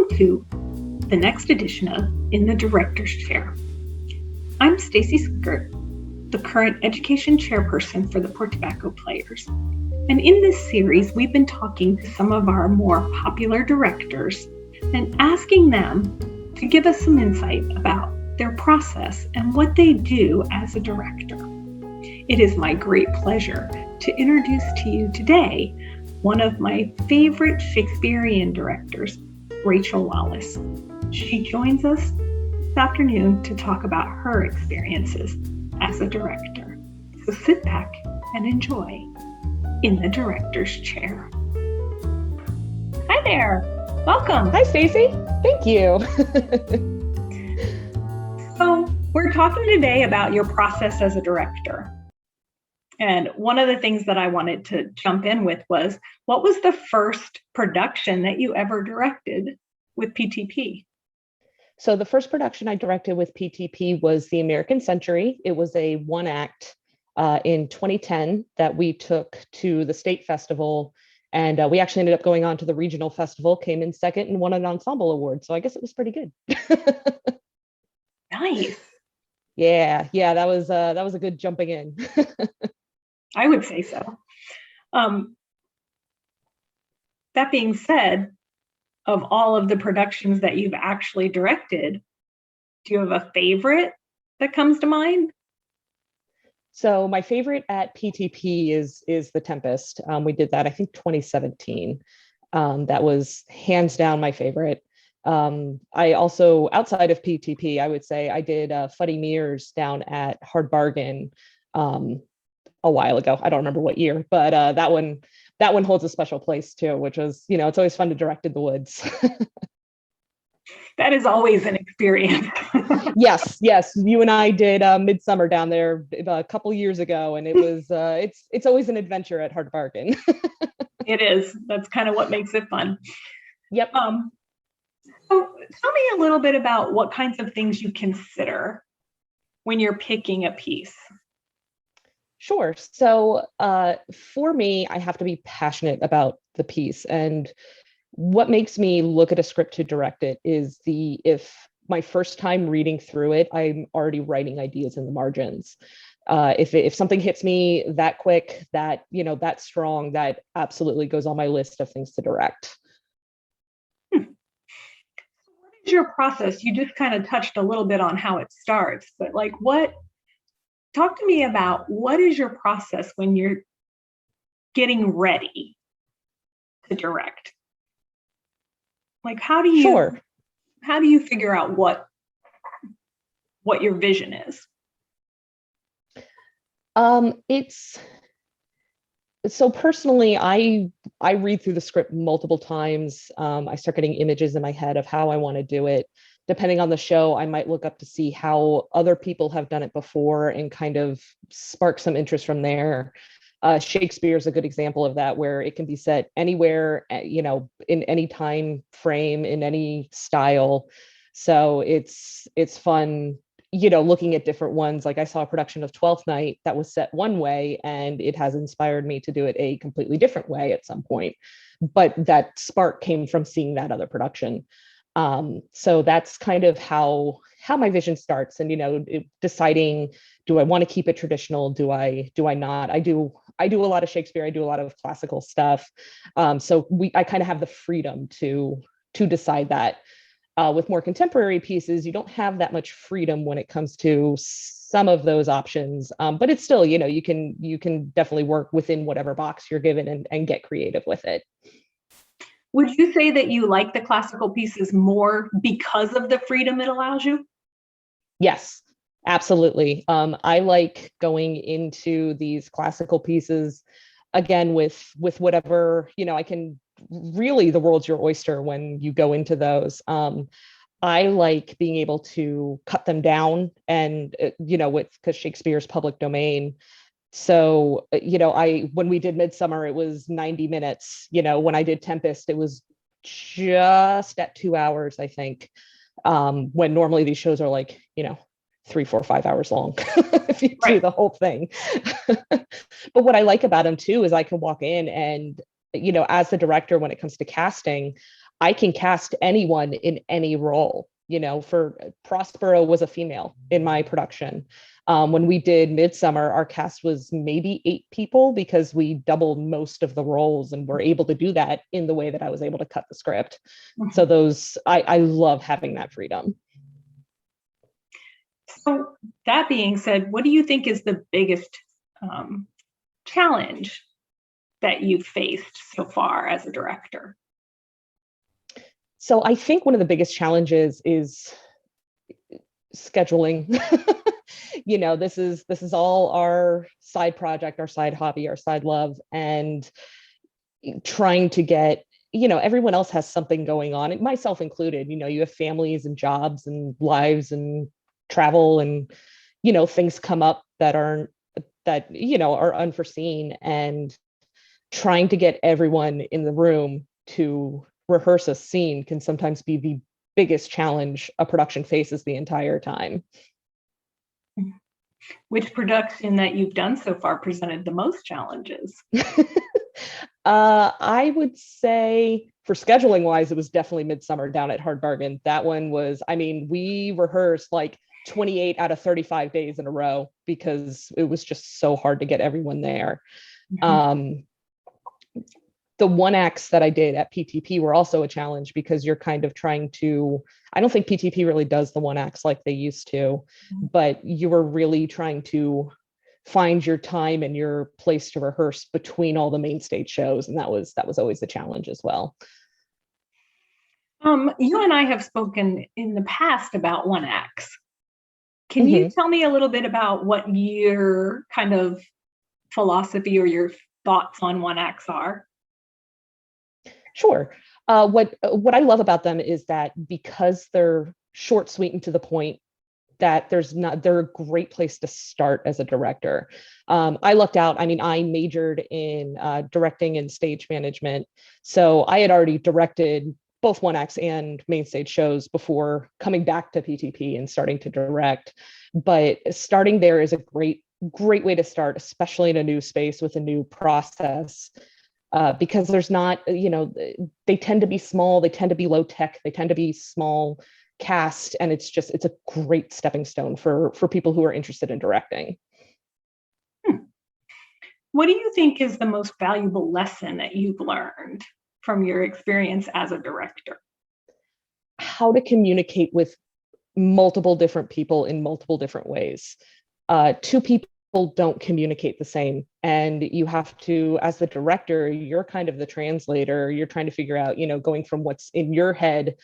Welcome to the next edition of In the Director's Chair. I'm Stacy Skirt, the current education chairperson for the Port Tobacco Players. And in this series, we've been talking to some of our more popular directors and asking them to give us some insight about their process and what they do as a director. It is my great pleasure to introduce to you today one of my favorite Shakespearean directors, Rachel Wallace. She joins us this afternoon to talk about her experiences as a director. So sit back and enjoy In the Director's Chair. Hi there. Welcome. Hi, Stacy. Thank you. So we're talking today about your process as a director. And one of the things that I wanted to jump in with was, what was the first production that you ever directed with PTP? So the first production I directed with PTP was The American Century. It was a one act in 2010 that we took to the state festival. And we actually ended up going on to the regional festival, came in second and won an ensemble award. So I guess it was pretty good. Nice. Yeah, that was a good jumping in. I would say so. That being said, of all of the productions that you've actually directed, do you have a favorite that comes to mind? So my favorite at PTP is The Tempest. We did that, I think, 2017. That was hands down my favorite. I also, outside of PTP, I would say I did Fuddy Mears down at Hard Bargain a while ago. I don't remember what year, but that one holds a special place too, which was, it's always fun to direct in the woods. That is always an experience. Yes. You and I did Midsummer down there a couple years ago, and it was it's always an adventure at Hard Bargain. It is. That's kind of what makes it fun. Yep. So tell me a little bit about what kinds of things you consider when you're picking a piece. Sure. So for me, I have to be passionate about the piece. And what makes me look at a script to direct it is if my first time reading through it, I'm already writing ideas in the margins. If something hits me that quick, that strong, that absolutely goes on my list of things to direct. What is your process? You just kind of touched a little bit on how it starts, but talk to me about what is your process when you're getting ready to direct? How do you figure out what your vision is? It's so personally, I read through the script multiple times. I start getting images in my head of how I want to do it. Depending on the show, I might look up to see how other people have done it before and kind of spark some interest from there. Shakespeare is a good example of that, where it can be set anywhere, in any time frame, in any style. So it's fun, looking at different ones. Like I saw a production of Twelfth Night that was set one way, and it has inspired me to do it a completely different way at some point. But that spark came from seeing that other production. So that's kind of how my vision starts, and deciding, do I want to keep it traditional? Do I not? I do a lot of Shakespeare. I do a lot of classical stuff. So I kind of have the freedom to decide that. With more contemporary pieces, you don't have that much freedom when it comes to some of those options. But it's still, you can definitely work within whatever box you're given and get creative with it. Would you say that you like the classical pieces more because of the freedom it allows you? Yes, absolutely. I like going into these classical pieces again with whatever, I can really, the world's your oyster when you go into those. I like being able to cut them down and, because Shakespeare's public domain. So, when we did Midsummer, it was 90 minutes. When I did Tempest, it was just at 2 hours, I think. When normally these shows are 3, 4, 5 hours long if you do the whole thing. But what I like about them too is I can walk in and, as the director, when it comes to casting, I can cast anyone in any role. For Prospero was a female in my production. When we did Midsummer, our cast was maybe 8 people because we doubled most of the roles and were able to do that in the way that I was able to cut the script. So I love having that freedom. So that being said, what do you think is the biggest challenge that you've faced so far as a director? So I think one of the biggest challenges is scheduling. This is all our side project, our side hobby, our side love, and trying to get, everyone else has something going on, myself included. You have families and jobs and lives and travel, and things come up that are unforeseen, and trying to get everyone in the room to rehearse a scene can sometimes be the biggest challenge a production faces the entire time. Which production that you've done so far presented the most challenges? I would say for scheduling wise, it was definitely Midsummer down at Hard Bargain. That one was, we rehearsed like 28 out of 35 days in a row because it was just so hard to get everyone there. The one acts that I did at PTP were also a challenge because you're kind of trying to, I don't think PTP really does the one acts like they used to, but you were really trying to find your time and your place to rehearse between all the main stage shows. And that was always a challenge as well. You and I have spoken in the past about one acts. Can you tell me a little bit about what your kind of philosophy or your thoughts on one acts are? Sure. What I love about them is that because they're short, sweet, and to the point, that they're a great place to start as a director. I lucked out. I majored in directing and stage management. So I had already directed both one acts and main stage shows before coming back to PTP and starting to direct. But starting there is a great way to start, especially in a new space with a new process. Because there's not, they tend to be small, they tend to be low tech, they tend to be small cast, and it's a great stepping stone for people who are interested in directing. What do you think is the most valuable lesson that you've learned from your experience as a director? How to communicate with multiple different people in multiple different ways. Two people don't communicate the same, and you have to, as the director, you're kind of the translator. You're trying to figure out, going from what's in your head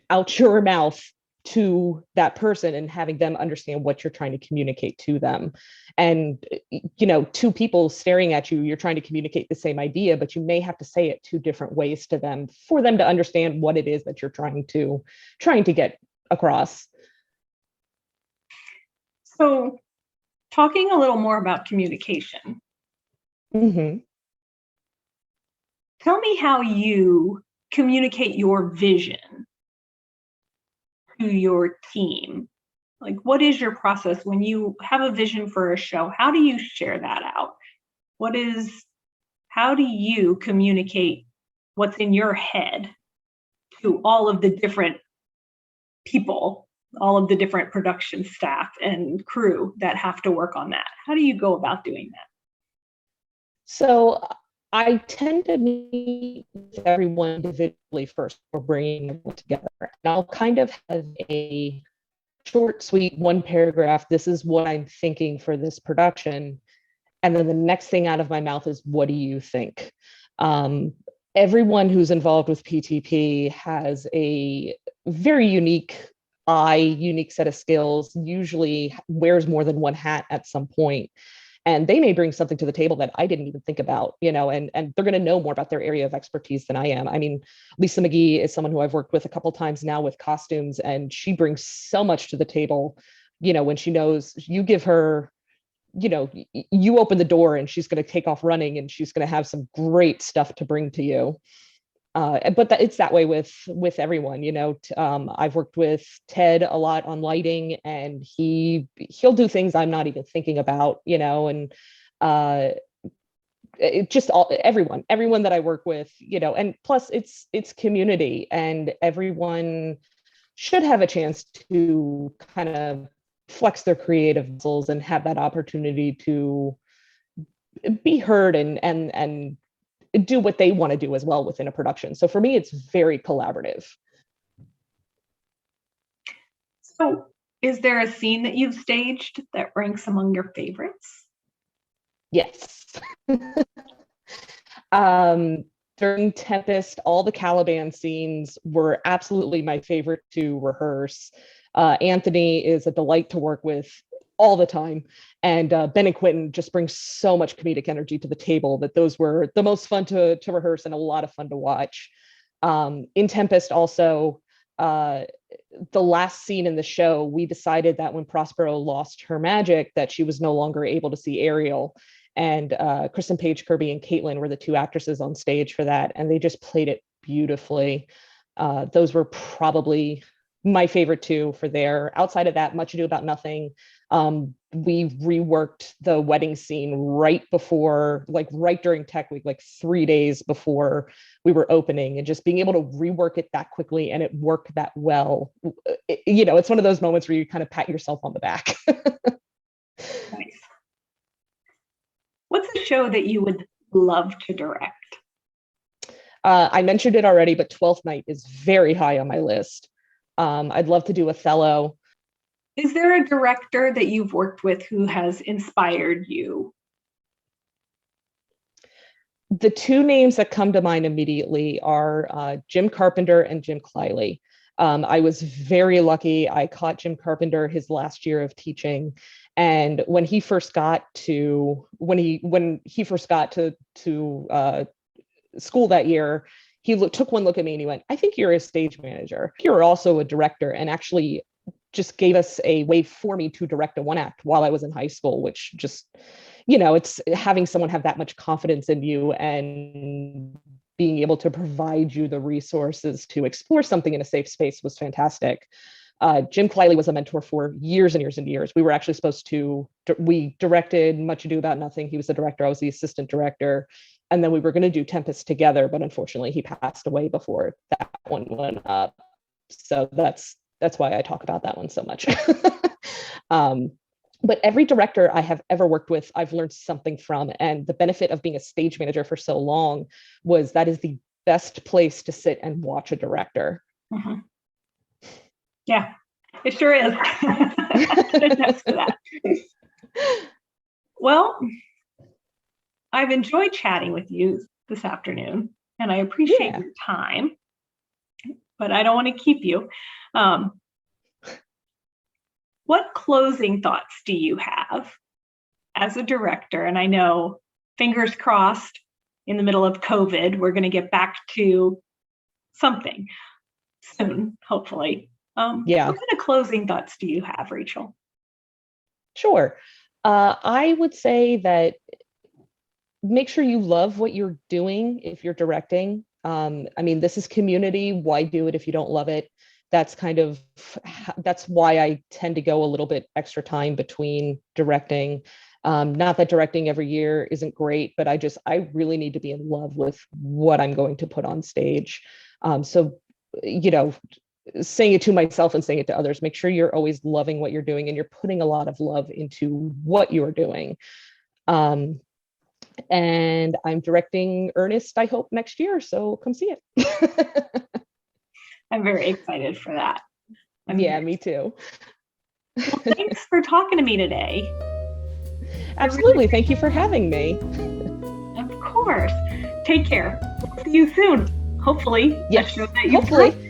out your mouth to that person and having them understand what you're trying to communicate to them. And two people staring at you, you're trying to communicate the same idea, but you may have to say it 2 different ways to them for them to understand what it is that you're trying to get across. So talking a little more about communication. Tell me how you communicate your vision to your team. Like, what is your process when you have a vision for a show? How do you share that out? How do you communicate what's in your head to all of the different people, all of the different production staff and crew that have to work on that? How do you go about doing that? So I tend to meet with everyone individually first before bringing them together. And I'll kind of have a short, sweet, 1 paragraph. This is what I'm thinking for this production. And then the next thing out of my mouth is, what do you think? Everyone who's involved with PTP has a very unique set of skills, usually wears more than 1 hat at some point. And they may bring something to the table that I didn't even think about, and they're going to know more about their area of expertise than I am. Lisa McGee is someone who I've worked with a couple times now with costumes, and she brings so much to the table, when she knows you give her, you open the door and she's going to take off running and she's going to have some great stuff to bring to you. But it's that way with everyone. I've worked with Ted a lot on lighting, and he'll do things I'm not even thinking about, and everyone that I work with, and plus it's community, and everyone should have a chance to kind of flex their creative muscles and have that opportunity to be heard and do what they want to do as well within a production. So for me, it's very collaborative. So is there a scene that you've staged that ranks among your favorites? Yes. During Tempest, all the Caliban scenes were absolutely my favorite to rehearse. Anthony is a delight to work with all the time. And Ben and Quentin just bring so much comedic energy to the table that those were the most fun to rehearse and a lot of fun to watch. In Tempest also, the last scene in the show, we decided that when Prospero lost her magic, that she was no longer able to see Ariel. And Kristen Page Kirby and Caitlin were the two actresses on stage for that, and they just played it beautifully. Those were probably my favorite two for there. Outside of that, Much Ado About Nothing, we reworked the wedding scene right during Tech Week, like 3 days before we were opening, and just being able to rework it that quickly and it worked that well. It's one of those moments where you kind of pat yourself on the back. Nice. What's a show that you would love to direct? I mentioned it already, but 12th Night is very high on my list. I'd love to do Othello. Is there a director that you've worked with who has inspired you? The two names that come to mind immediately are Jim Carpenter and Jim Clyley. I was very lucky. I caught Jim Carpenter his last year of teaching, and when he first got to school that year, he took one look at me and he went, "I think you're a stage manager. You're also a director," and actually just gave us a way for me to direct a one act while I was in high school, which just, it's having someone have that much confidence in you and being able to provide you the resources to explore something in a safe space was fantastic. Jim Clyley was a mentor for years and years and years. We were actually we directed Much Ado About Nothing. He was the director, I was the assistant director. And then we were going to do Tempest together, but unfortunately he passed away before that one went up. So that's why I talk about that one so much. But every director I have ever worked with, I've learned something from. And the benefit of being a stage manager for so long was that is the best place to sit and watch a director. Mm-hmm. Yeah, it sure is. Attest to that. Well, I've enjoyed chatting with you this afternoon, and I appreciate your time, but I don't want to keep you. What closing thoughts do you have as a director? And I know, fingers crossed, in the middle of COVID, we're going to get back to something soon, hopefully. What kind of closing thoughts do you have, Rachel? Sure. I would say that make sure you love what you're doing if you're directing. This is community. Why do it if you don't love it? That's why I tend to go a little bit extra time between directing. Not that directing every year isn't great, but I really need to be in love with what I'm going to put on stage. Saying it to myself and saying it to others, make sure you're always loving what you're doing and you're putting a lot of love into what you're doing. And I'm directing Ernest, I hope, next year. So come see it. I'm very excited for that. Me too. Well, thanks for talking to me today. Absolutely. Thank you for having me. Of course. Take care. See you soon. Hopefully. Yes. Hopefully.